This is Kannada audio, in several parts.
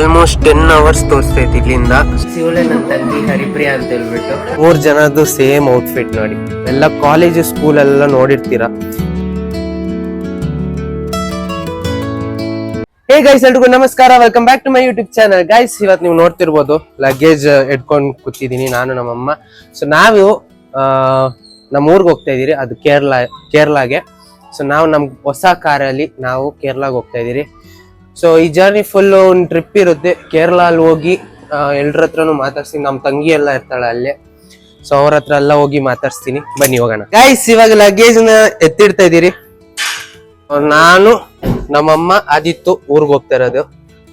ಆಲ್ಮೋಸ್ಟ್ 10 ಅವರ್ಸ್ ತೋರಿಸ್ತೈತಿ ಇಲ್ಲಿಂದ. ಇವಳೆ ನನ್ನ ತಂಗಿ ಹರಿಪ್ರಿಯಾ ಅಂತ ಹೇಳ್ಬಿಟ್ಟು 3 ಜನದ್ದು ಸೇಮ್ ಔಟ್ಫಿಟ್ ನೋಡಿ. ಎಲ್ಲ ಕಾಲೇಜ್ ಸ್ಕೂಲ್ ಎಲ್ಲ ನೋಡಿರ್ತೀರಾ. ಹೇ ಗೈಸ್, ಎಲ್ರಿಗೂ ನಮಸ್ಕಾರ, welcome back to my YouTube channel. Guys, ಇವತ್ತು ನೀವು ನೋಡ್ತಿರ್ಬೋದು ಲಗೇಜ್ ಎಡ್ಕೊಂಡು ಕೂತಿದ್ದೀನಿ ನಾನು ನಮ್ಮಮ್ಮ. ಸೊ ನಾವು ನಮ್ಮ ಊರಿಗೆ ಹೋಗ್ತಾ ಇದೀರಿ, ಅದು ಕೇರಳಗೆ. ಸೊ ನಾವು ನಮ್ಮ ಹೊಸ ಕಾರಲ್ಲಿ ನಾವು ಕೇರಳಗೆ ಹೋಗ್ತಾ ಇದೀರಿ. ಸೊ ಈ ಜರ್ನಿ ಫುಲ್ ಒಂದು ಟ್ರಿಪ್ ಇರುತ್ತೆ. ಕೇರಳ ಅಲ್ಲಿ ಹೋಗಿ ಎಲ್ರ ಹತ್ರನೂ ಮಾತಾಡ್ಸ್ತೀನಿ. ನಮ್ಮ ತಂಗಿ ಎಲ್ಲ ಇರ್ತಾಳೆ ಅಲ್ಲೇ, ಸೊ ಅವ್ರ ಹತ್ರ ಎಲ್ಲ ಹೋಗಿ ಮಾತಾಡ್ಸ್ತೀನಿ. ಬನ್ನಿ ಹೋಗೋಣ. ಗೈಸ್, ಇವಾಗ ಲಗೇಜ್ ನ ಎತ್ತಿಡ್ತಾ ಇದೀರಿ. ನಾನು ನಮ್ಮಮ್ಮ ಆದಿತ್ತು ಊರಿಗೆ ಹೋಗ್ತಾ ಇರೋದು.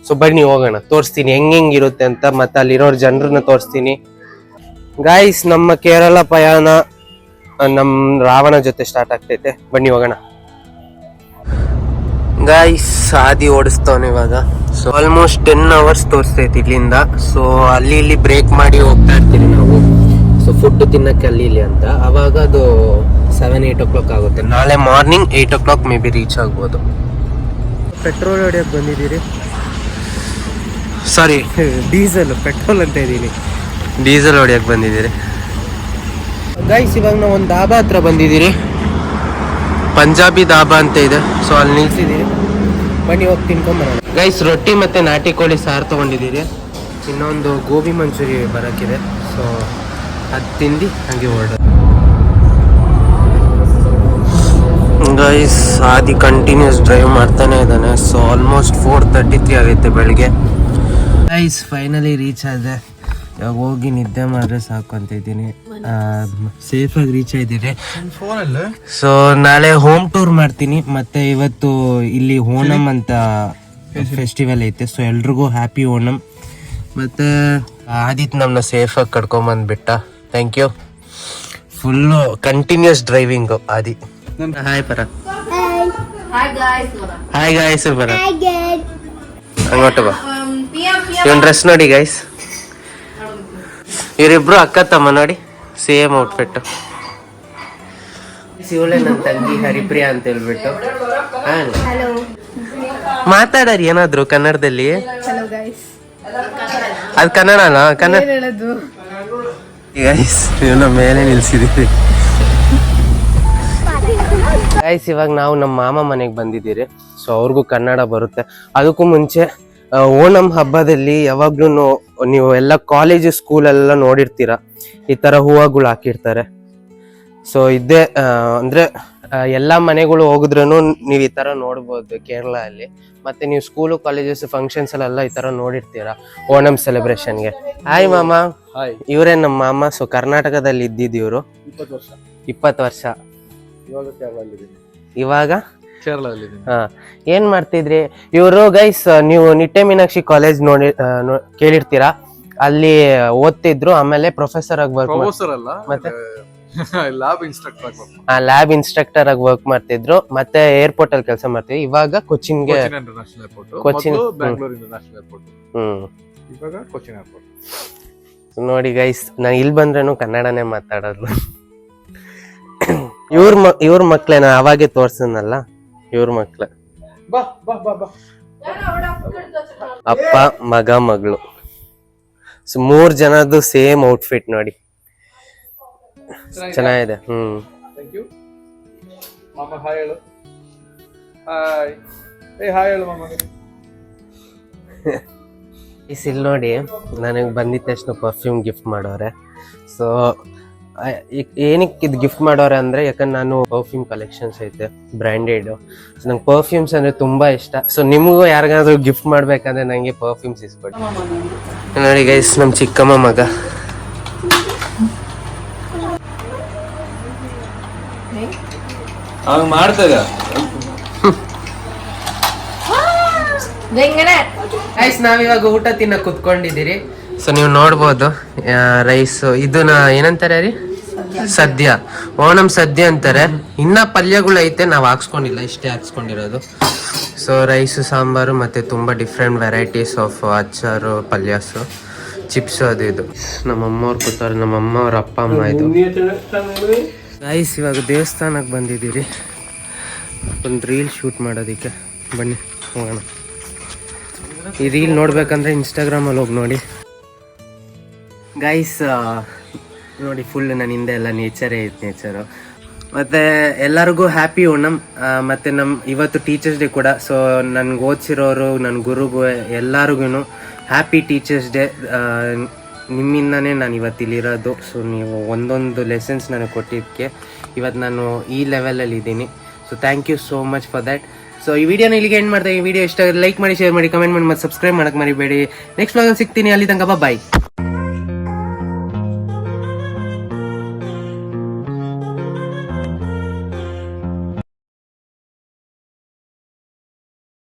ಸೊ ಬನ್ನಿ ಹೋಗೋಣ, ತೋರಿಸ್ತೀನಿ ಹೆಂಗಿರುತ್ತೆ ಅಂತ, ಮತ್ತೆ ಅಲ್ಲಿರೋರ್ ಜನರನ್ನ ತೋರಿಸ್ತೀನಿ. ಗೈಸ್, ನಮ್ಮ ಕೇರಳ ಪ್ರಯಾಣ ನಮ್ ರಾವಣ ಜೊತೆ ಸ್ಟಾರ್ಟ್ ಆಗ್ತೈತೆ. ಬನ್ನಿ ಹೋಗೋಣ. ಗೈಸ್, ಆದಿ ಓಡಿಸ್ತವನು ಇವಾಗ. ಸೊ ಆಲ್ಮೋಸ್ಟ್ 10 ಅವರ್ಸ್ ತೋರಿಸ್ತೈತಿ ಇಲ್ಲಿಂದ. ಸೊ ಅಲ್ಲಿ ಇಲ್ಲಿ ಬ್ರೇಕ್ ಮಾಡಿ ಹೋಗ್ತಾ ಇರ್ತೀವಿ ನಾವು. ಸೊ ಫುಡ್ ತಿನ್ನಕ್ಕೆ ಅಲ್ಲಿ ಇಲ್ಲಿ ಅಂತ. ಅವಾಗ ಅದು 7-8 o'clock ಆಗುತ್ತೆ. ನಾಳೆ morning 8 o'clock may be reach ಆಗ್ಬೋದು. ಪೆಟ್ರೋಲ್ ಹೊಡಿಯೋಕೆ ಬಂದಿದ್ದೀರಿ, ಸಾರಿ ಡೀಸೆಲ್, ಪೆಟ್ರೋಲ್ ಅಂತ ಇದ್ದೀನಿ, ಡೀಸೆಲ್ ಹೊಡಿಯೋಕೆ ಬಂದಿದ್ದೀರಿ. ಗೈಸ್, ಇವಾಗ ನಾವು ಒಂದು ಧಾಬಾ ಹತ್ರ ಬಂದಿದ್ದೀರಿ. ಪಂಜಾಬಿ ಧಾಬಾ ಅಂತ ಇದೆ. ಸೊ ಅಲ್ಲಿ ನಿಲ್ಸಿದ್ದೀರಿ, ಬನ್ನಿ ಹೋಗಿ ತಿನ್ಕೊಂಬರೋಣ. ಗೈಸ್, ರೊಟ್ಟಿ ಮತ್ತೆ ನಾಟಿ ಕೋಳಿ ಸಾರು ತೊಗೊಂಡಿದ್ದೀರಿ. ಇನ್ನೊಂದು ಗೋಬಿ ಮಂಚೂರಿ ಬರೋಕ್ಕಿದೆ. ಸೊ ಅದು ತಿಂದು ಹಂಗೆ ಹೊರಡ. ಗೈಸ್, ಆದಿ ಕಂಟಿನ್ಯೂಸ್ ಡ್ರೈವ್ ಮಾಡ್ತಾನೆ ಇದ್ದಾನೆ. ಸೊ ಆಲ್ಮೋಸ್ಟ್ 4:33 ಆಗೈತೆ ಬೆಳಗ್ಗೆ. ಗೈಸ್, ಫೈನಲಿ ರೀಚ್ ಆದೆ. ಇವಾಗ ಹೋಗಿ ನಿದ್ದೆ ಮಾಡಿದ್ರೆ ಸಾಕು ಅಂತ ಇದ್ದೀನಿ. ಸೇಫಾಗಿ ರೀಚ್ ಆಗಿದ್ದೀನಿ. ಸೊ ನಾಳೆ ಹೋಮ್ ಟೂರ್ ಮಾಡ್ತೀನಿ. ಮತ್ತೆ ಇವತ್ತು ಇಲ್ಲಿ ಓಣಂ ಅಂತ ಫೆಸ್ಟಿವಲ್ ಐತೆ. ಸೊ ಎಲ್ರಿಗೂ ಹ್ಯಾಪಿ ಓಣಂ. ಮತ್ತೆ ಆದಿತ್ ನಮ್ಮನ್ನ ಸೇಫಾಗಿ ಕರ್ಕೊಂಬಂದ್ಬಿಟ್ಟ. Thank you. Full continuous driving Adi. Hi ಪರ. ಹಾಯ್ ಗಾಯ್ಸ್ ಪರ. ಹಂಗೊಟ್ಟು ಬಾ. ಇವನ್ ಡ್ರೆಸ್ ನೋಡಿ ಗೈಸ್, ಇವರಿಬ್ರು ಅಕ್ಕ ತಮ್ಮ ನೋಡಿ, ಸೇಮ್ ಔಟ್ಫಿಟ್. ಇವಳೆ ನನ್ನ ತಂಗಿ ಹರಿಪ್ರಿಯಾ ಅಂತ ಹೇಳ್ಬಿಟ್ಟು. ಮಾತಾಡರಿ ಏನಾದ್ರು ಕನ್ನಡದಲ್ಲಿ. ಅದು ಕನ್ನಡನಾ? ಕನ್ನಡ ಗೈಸ್, ಇವನ ಮೇಲೆ ನಿಲ್ಸಿದೀವಿ. ಗೈಸ್, ಇವಾಗ ನಾವು ನಮ್ಮ ಮಾಮ ಮನೆಗೆ ಬಂದಿದ್ದೀರಿ. ಸೊ ಅವ್ರಿಗೂ ಕನ್ನಡ ಬರುತ್ತೆ. ಅದಕ್ಕೂ ಮುಂಚೆ ಓಣಂ ಹಬ್ಬದಲ್ಲಿ ಯಾವಾಗ್ಲೂ ನೀವು ಎಲ್ಲ ಕಾಲೇಜ್ ಸ್ಕೂಲೆಲ್ಲ ನೋಡಿರ್ತೀರ, ಈ ತರ ಹೂವುಗಳು ಹಾಕಿರ್ತಾರೆ. ಸೊ ಇದೇ ಅಂದ್ರೆ ಎಲ್ಲಾ ಮನೆಗಳು ಹೋಗಿದ್ರೂ ನೀವು ಈ ತರ ನೋಡ್ಬೋದು ಕೇರಳ ಅಲ್ಲಿ. ಮತ್ತೆ ನೀವು ಸ್ಕೂಲು ಕಾಲೇಜಸ್ ಫಂಕ್ಷನ್ಸ್ ಅಲ್ಲೆಲ್ಲ ಈ ತರ ನೋಡಿರ್ತೀರ ಓಣಂ ಸೆಲೆಬ್ರೇಷನ್ಗೆ. ಹಾಯ್ ಮಾಮ. ಇವರೇ ನಮ್ಮ ಮಾಮ. ಸೊ ಕರ್ನಾಟಕದಲ್ಲಿ ಇದ್ದಿದ್ದು ಇವರು 20 ವರ್ಷ. ಇವಾಗ ಏನ್ ಮಾಡ್ತಿದ್ರಿ ಇವರು? ಗೈಸ್, ನೀವು ನಿಟ್ಟೆ ಮೀನಾಕ್ಷಿ ಕಾಲೇಜ್ ಕೇಳಿರ್ತೀರಾ, ಅಲ್ಲಿ ಓದ್ತಿದ್ರು. ಆಮೇಲೆ ಪ್ರೊಫೆಸರ್ ಆಗಿ ವರ್ಕ್ ಮತ್ತೆ ಲ್ಯಾಬ್ ಇನ್ಸ್ಟ್ರಕ್ಟರ್ ಆಗಿ ವರ್ಕ್ ಮಾಡ್ತಿದ್ರು. ಮತ್ತೆ ಏರ್ಪೋರ್ಟ್ ಅಲ್ಲಿ ಕೆಲಸ ಮಾಡ್ತಿದ್ರು. ಇವಾಗ ಕೊಚ್ಚಿನ್ಗೆ, ಕೊಚ್ಚಿನ್ ನೋಡಿ ಗೈಸ್, ನಾನು ಇಲ್ಲಿ ಬಂದ್ರೇನು ಕನ್ನಡನೇ ಮಾತಾಡೋದು. ಇವ್ರ ಮಕ್ಳೇ, ನಾ ಅವಾಗೆ ತೋರ್ಸನಲ್ಲ, ಇವ್ರ ಮಕ್ಳ. ಅಪ್ಪ, ಮಗ, ಮಗಳು. ಸೊ 3 ಜನದ್ದು ಸೇಮ್ ಔಟ್ಫಿಟ್ ನೋಡಿ, ಚೆನ್ನಾಗಿದೆ. ಇಲ್ಲಿ ನೋಡಿ, ನನಗೆ ಬಂದಿದ್ದ ತಕ್ಷಣ ಪರ್ಫ್ಯೂಮ್ ಗಿಫ್ಟ್ ಮಾಡೋರೆ. ಸೊ ಏನಕ್ಕೆ ಇದು ಗಿಫ್ಟ್ ಮಾಡೋರೆ ಅಂದರೆ, ಯಾಕಂದ್ರೆ ನಾನು ಪರ್ಫ್ಯೂಮ್ ಕಲೆಕ್ಷನ್ಸ್ ಐತೆ ಬ್ರ್ಯಾಂಡೆಡ್. ಸೊ ನಂಗೆ ಪರ್ಫ್ಯೂಮ್ಸ್ ಅಂದರೆ ತುಂಬ ಇಷ್ಟ. ಸೊ ನಿಮಗೂ ಯಾರಿಗಾದ್ರೂ ಗಿಫ್ಟ್ ಮಾಡಬೇಕಂದ್ರೆ ನನಗೆ ಪರ್ಫ್ಯೂಮ್ಸ್ ಇಸ್ಕೊಡಿ. ನೋಡಿ ಗೈಸ್, ನಮ್ಮ ಚಿಕ್ಕಮ್ಮ ಮಗ. ಗೈಸ್, ನಾವಿವಾಗ ಊಟ ತಿನ್ನಕ್ ಕುತ್ಕೊಂಡಿದ್ದೀರಿ. ಸೊ ನೀವು ನೋಡ್ಬೋದು ರೈಸ್, ಇದನ್ನ ಏನಂತಾರೆ ರೀ? ಸದ್ಯ, ಓಣಂ ಸದ್ಯ ಅಂತಾರೆ. ಇನ್ನ ಪಲ್ಯಗಳು ಐತೆ, ನಾವು ಹಾಕ್ಸ್ಕೊಂಡಿಲ್ಲ, ಇಷ್ಟೇ ಹಾಕ್ಸ್ಕೊಂಡಿರೋದು. ಸೊ ರೈಸು, ಸಾಂಬಾರು, ಮತ್ತೆ ತುಂಬಾ ಡಿಫ್ರೆಂಟ್ ವೆರೈಟೀಸ್ ಆಫ್ ಅಚ್ಚಾರು, ಪಲ್ಯಾಸು, ಚಿಪ್ಸ್, ಅದು ಇದು. ನಮ್ಮಮ್ಮವ್ರು ಕೂತಾರೆ, ನಮ್ಮಮ್ಮ ಅವ್ರ ಅಪ್ಪ ಅಮ್ಮ. ಇದು ಗೈಸ್, ಇವಾಗ ದೇವಸ್ಥಾನಕ್ಕೆ ಬಂದಿದ್ದೀರಿ ಒಂದು ರೀಲ್ ಶೂಟ್ ಮಾಡೋದಕ್ಕೆ. ಬನ್ನಿ ಹೋಗೋಣ. ಈ ರೀಲ್ ನೋಡ್ಬೇಕಂದ್ರೆ ಇನ್ಸ್ಟಾಗ್ರಾಮಲ್ಲಿ ಹೋಗಿ ನೋಡಿ ಗೈಸ್. ನೋಡಿ ಫುಲ್ ನನ್ನ ಹಿಂದೆ ಎಲ್ಲ ನೇಚರೇ ಐತೆ, ನೇಚರು. ಮತ್ತು ಎಲ್ಲರಿಗೂ ಹ್ಯಾಪಿ ಓಣಮ್. ಮತ್ತು ಇವತ್ತು ಟೀಚರ್ಸ್ ಡೇ ಕೂಡ. ಸೊ ನನ್ಗೆ ಓದಿಸಿರೋರು, ನನ್ನ ಗುರುಗೂ ಎಲ್ಲರಿಗೂ ಹ್ಯಾಪಿ ಟೀಚರ್ಸ್ ಡೇ. ನಿಮ್ಮಿಂದನೇ ನಾನು ಇವತ್ತು ಇಲ್ಲಿರೋದು. ಸೊ ನೀವು ಒಂದೊಂದು ಲೆಸನ್ಸ್ ನನಗೆ ಕೊಟ್ಟಿದ್ದಕ್ಕೆ ಇವತ್ತು ನಾನು ಈ ಲೆವೆಲಲ್ಲಿ ಇದ್ದೀನಿ. So thank you so much for that. So ಈ ವಿಡಿಯೋನ ಇಲ್ಲಿಗೆ ಎಂಡ್ ಮಾಡ್ತಾ, ಈ ವಿಡಿಯೋ ಇಷ್ಟ ಲೈಕ್ ಮಾಡಿ, ಶೇರ್ ಮಾಡಿ, ಕಮೆಂಟ್ ಮಾಡಿ, ಮತ್ತು ಸಬ್ಸ್ಕ್ರೈಬ್ ಮಾಡೋಕ್ಕೆ ಮರಿಬೇಡಿ. ನೆಕ್ಸ್ಟ್ ವ್ಲಾಗಲ್ಲಿ ಸಿಗ್ತೀನಿ. ಅಲ್ಲಿ ತನಕ ಬಾಯ್.